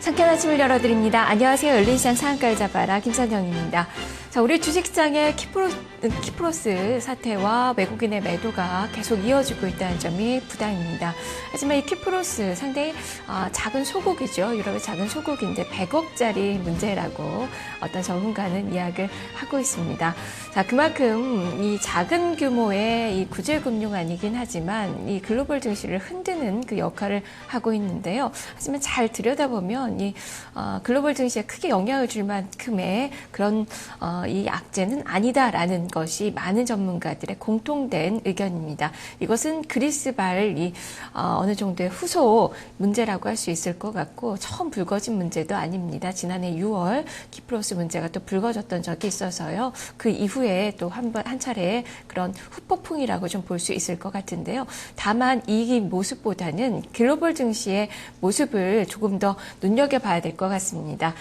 상쾌한 아침을 열어드립니다. 안녕하세요. 열린시장 상한가를 잡아라 김선영입니다. 자, 우리 주식시장의 키프로스 사태와 외국인의 매도가 계속 이어지고 있다는 점이 부담입니다. 하지만 이 키프로스 상당히 작은 소국이죠. 유럽의 작은 소국인데 100억짜리 문제라고 어떤 전문가는 이야기를 하고 있습니다. 자, 그만큼 이 작은 규모의 이 구제금융아니긴 하지만 이 글로벌 증시를 흔드는 그 역할을 하고 있는데요. 하지만 잘 들여다보면 이 글로벌 증시에 크게 영향을 줄 만큼의 그런 이 악재는 아니다라는 것이 많은 전문가들의 공통된 의견입니다. 이것은 그리스발 어느 정도의 후소 문제라고 할 수 있을 것 같고 처음 불거진 문제도 아닙니다. 지난해 6월 키프로스 문제가 또 불거졌던 적이 있어서요. 그 이후에 또 한 차례 그런 후폭풍이라고 좀 볼 수 있을 것 같은데요. 다만 이 모습보다는 글로벌 증시의 모습을 조금 더 눈여겨봐야 될 것 같습니다.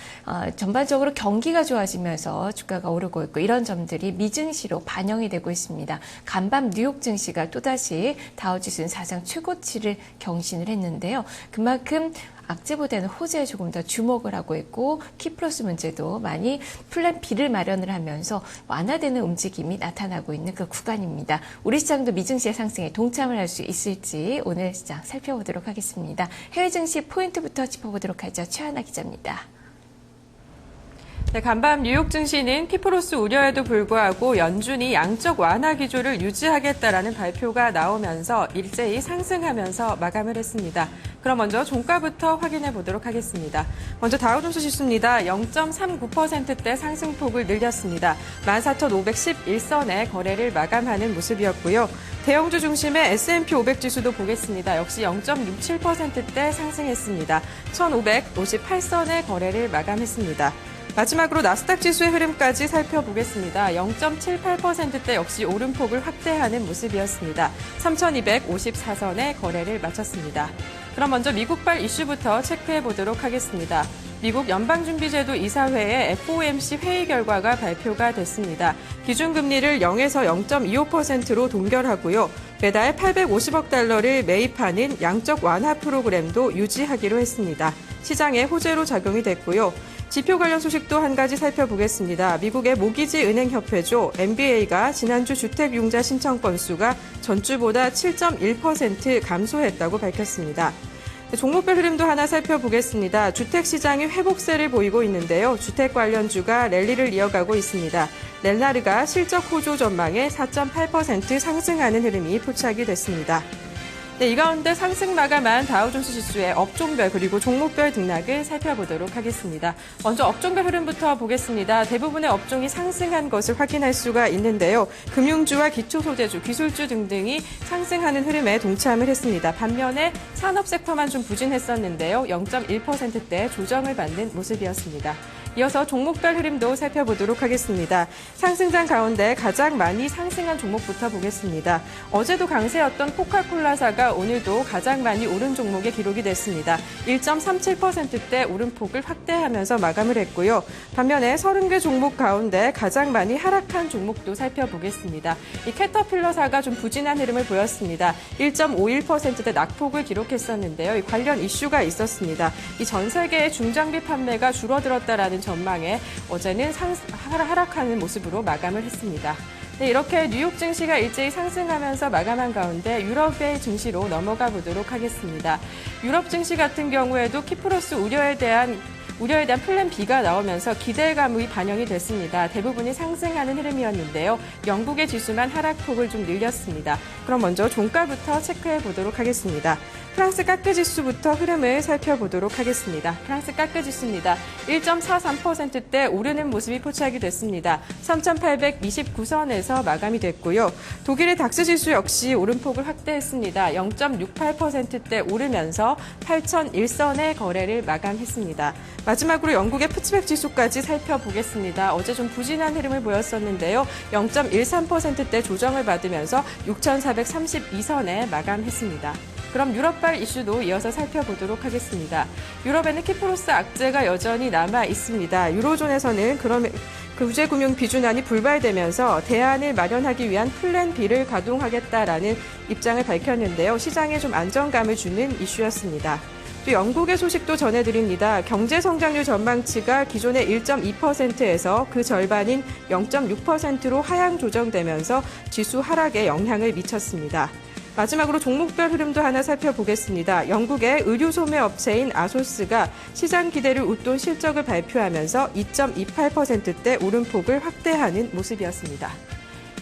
전반적으로 경기가 좋아지면서 주가가 오르고 있고 이런 점들이 미증시로 반영이 되고 있습니다. 간밤 뉴욕 증시가 또다시 다우지수는 사상 최고치를 경신을 했는데요. 그만큼 악재보다는 호재에 조금 더 주목을 하고 있고 키프로스 문제도 많이 플랜 B를 마련을 하면서 완화되는 움직임이 나타나고 있는 그 구간입니다. 우리 시장도 미증시의 상승에 동참을 할 수 있을지 오늘 시장 살펴보도록 하겠습니다. 해외 증시 포인트부터 짚어보도록 하죠. 최하나 기자입니다. 네, 간밤 뉴욕 증시는 키프로스 우려에도 불구하고 연준이 양적 완화 기조를 유지하겠다라는 발표가 나오면서 일제히 상승하면서 마감을 했습니다. 그럼 먼저 종가부터 확인해 보도록 하겠습니다. 먼저 다우존스 지수입니다. 0.39%대 상승폭을 늘렸습니다. 14,511선에 거래를 마감하는 모습이었고요. 대형주 중심의 S&P 500 지수도 보겠습니다. 역시 0.67%대 상승했습니다. 1,558선에 거래를 마감했습니다. 마지막으로 나스닥 지수의 흐름까지 살펴보겠습니다. 0.78%대 역시 오름폭을 확대하는 모습이었습니다. 3,254선에 거래를 마쳤습니다. 그럼 먼저 미국발 이슈부터 체크해 보도록 하겠습니다. 미국 연방준비제도 이사회의 FOMC 회의 결과가 발표가 됐습니다. 기준금리를 0에서 0.25%로 동결하고요. 매달 850억 달러를 매입하는 양적 완화 프로그램도 유지하기로 했습니다. 시장에 호재로 작용이 됐고요. 지표 관련 소식도 한 가지 살펴보겠습니다. 미국의 모기지 은행협회죠. MBA가 지난주 주택융자 신청 건수가 전주보다 7.1% 감소했다고 밝혔습니다. 종목별 흐름도 하나 살펴보겠습니다. 주택시장이 회복세를 보이고 있는데요. 주택 관련주가 랠리를 이어가고 있습니다. 렐나르가 실적 호조 전망에 4.8% 상승하는 흐름이 포착이 됐습니다. 네, 이 가운데 상승 마감한 다우존스 지수의 업종별 그리고 종목별 등락을 살펴보도록 하겠습니다. 먼저 업종별 흐름부터 보겠습니다. 대부분의 업종이 상승한 것을 확인할 수가 있는데요. 금융주와 기초소재주, 기술주 등등이 상승하는 흐름에 동참을 했습니다. 반면에 산업 섹터만 좀 부진했었는데요. 0.1%대 조정을 받는 모습이었습니다. 이어서 종목별 흐름도 살펴보도록 하겠습니다. 상승장 가운데 가장 많이 상승한 종목부터 보겠습니다. 어제도 강세였던 코카콜라사가 오늘도 가장 많이 오른 종목에 기록이 됐습니다. 1.37%대 오름폭을 확대하면서 마감을 했고요. 반면에 30개 종목 가운데 가장 많이 하락한 종목도 살펴보겠습니다. 이 캐터필러사가 좀 부진한 흐름을 보였습니다. 1.51%대 낙폭을 기록했었는데요. 이 관련 이슈가 있었습니다. 이 전 세계의 중장비 판매가 줄어들었다라는 전망에 어제는 하락하는 모습으로 마감을 했습니다. 네, 이렇게 뉴욕 증시가 일제히 상승하면서 마감한 가운데 유럽의 증시로 넘어가 보도록 하겠습니다. 유럽 증시 같은 경우에도 키프로스 우려에 대한 플랜 B가 나오면서 기대감이 반영이 됐습니다. 대부분이 상승하는 흐름이었는데요. 영국의 지수만 하락폭을 좀 늘렸습니다. 그럼 먼저 종가부터 체크해 보도록 하겠습니다. 프랑스 까크 지수부터 흐름을 살펴보도록 하겠습니다. 프랑스 까크 지수입니다. 1.43%대 오르는 모습이 포착이 됐습니다. 3,829선에서 마감이 됐고요. 독일의 닥스 지수 역시 오름폭을 확대했습니다. 0.68%대 오르면서 8,001선의 거래를 마감했습니다. 마지막으로 영국의 푸츠백 지수까지 살펴보겠습니다. 어제 좀 부진한 흐름을 보였었는데요. 0.13%대 조정을 받으면서 6,432선에 마감했습니다. 그럼 유럽발 이슈도 이어서 살펴보도록 하겠습니다. 유럽에는 키프로스 악재가 여전히 남아 있습니다. 유로존에서는 구제금융 비준안이 불발되면서 대안을 마련하기 위한 플랜 B를 가동하겠다라는 입장을 밝혔는데요. 시장에 좀 안정감을 주는 이슈였습니다. 또 영국의 소식도 전해드립니다. 경제 성장률 전망치가 기존의 1.2%에서 그 절반인 0.6%로 하향 조정되면서 지수 하락에 영향을 미쳤습니다. 마지막으로 종목별 흐름도 하나 살펴보겠습니다. 영국의 의류 소매 업체인 아소스가 시장 기대를 웃돈 실적을 발표하면서 2.28%대 오름폭을 확대하는 모습이었습니다.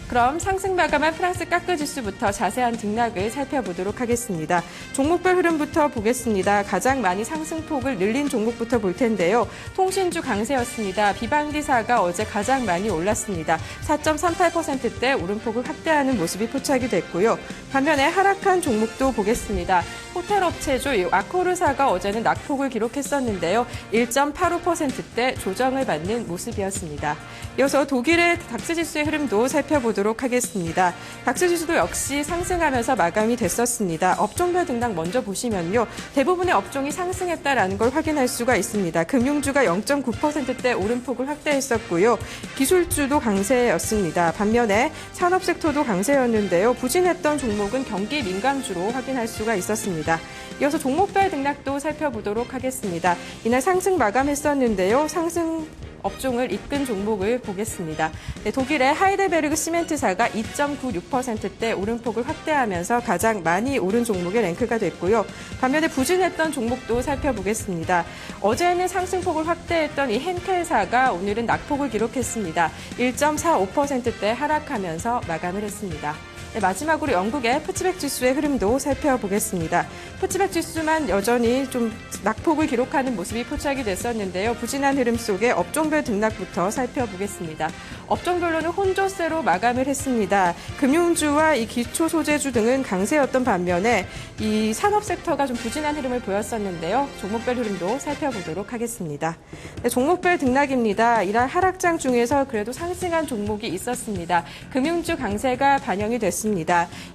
그럼 상승 마감한 프랑스 까크 지수부터 자세한 등락을 살펴보도록 하겠습니다. 종목별 흐름부터 보겠습니다. 가장 많이 상승폭을 늘린 종목부터 볼 텐데요. 통신주 강세였습니다. 비방디사가 어제 가장 많이 올랐습니다. 4.38%대 오름폭을 확대하는 모습이 포착이 됐고요. 반면에 하락한 종목도 보겠습니다. 호텔업체주 아코르사가 어제는 낙폭을 기록했었는데요. 1.85%대 조정을 받는 모습이었습니다. 이어서 독일의 닥스 지수의 흐름도 살펴보도록 하겠습니다. 닥스 지수도 역시 상승하면서 마감이 됐었습니다. 업종별 등락 먼저 보시면요. 대부분의 업종이 상승했다라는 걸 확인할 수가 있습니다. 금융주가 0.9%대 오름폭을 확대했었고요. 기술주도 강세였습니다. 반면에 산업 섹터도 강세였는데요. 부진했던 종목은 경기 민감주로 확인할 수가 있었습니다. 이어서 종목별 등락도 살펴보도록 하겠습니다. 이날 상승 마감했었는데요. 상승 업종을 이끈 종목을 보겠습니다. 네, 독일의 하이델베르그 시멘트사가 2.96%대 오름폭을 확대하면서 가장 많이 오른 종목에 랭크가 됐고요. 반면에 부진했던 종목도 살펴보겠습니다. 어제는 상승폭을 확대했던 이 henkel사가 오늘은 낙폭을 기록했습니다. 1.45%대 하락하면서 마감을 했습니다. 네, 마지막으로 영국의 푸츠백 지수의 흐름도 살펴보겠습니다. 푸츠백 지수만 여전히 좀 낙폭을 기록하는 모습이 포착이 됐었는데요. 부진한 흐름 속에 업종별 등락부터 살펴보겠습니다. 업종별로는 혼조세로 마감을 했습니다. 금융주와 이 기초소재주 등은 강세였던 반면에 이 산업 섹터가 좀 부진한 흐름을 보였었는데요. 종목별 흐름도 살펴보도록 하겠습니다. 네, 종목별 등락입니다. 이날 하락장 중에서 그래도 상승한 종목이 있었습니다. 금융주 강세가 반영이 됐습니다.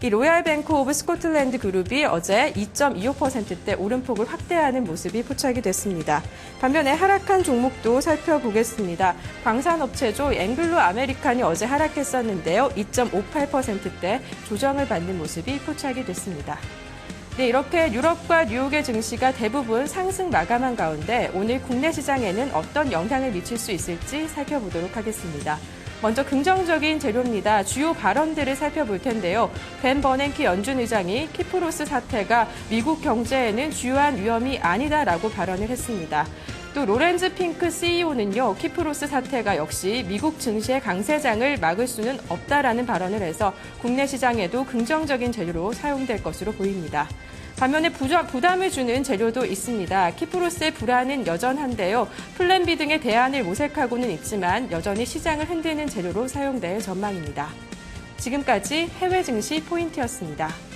이 로얄 뱅크 오브 스코틀랜드 그룹이 어제 2.25%대 오름폭을 확대하는 모습이 포착이 됐습니다. 반면에 하락한 종목도 살펴보겠습니다. 광산업체죠. 앵글로 아메리칸이 어제 하락했었는데요. 2.58%대 조정을 받는 모습이 포착이 됐습니다. 네, 이렇게 유럽과 뉴욕의 증시가 대부분 상승 마감한 가운데 오늘 국내 시장에는 어떤 영향을 미칠 수 있을지 살펴보도록 하겠습니다. 먼저 긍정적인 재료입니다. 주요 발언들을 살펴볼 텐데요. 벤 버냉키 연준 의장이 키프로스 사태가 미국 경제에는 주요한 위험이 아니다라고 발언을 했습니다. 또 로렌즈 핑크 CEO는요. 키프로스 사태가 역시 미국 증시의 강세장을 막을 수는 없다라는 발언을 해서 국내 시장에도 긍정적인 재료로 사용될 것으로 보입니다. 반면에 부담을 주는 재료도 있습니다. 키프로스의 불안은 여전한데요. 플랜 B 등의 대안을 모색하고는 있지만 여전히 시장을 흔드는 재료로 사용될 전망입니다. 지금까지 해외 증시 포인트였습니다.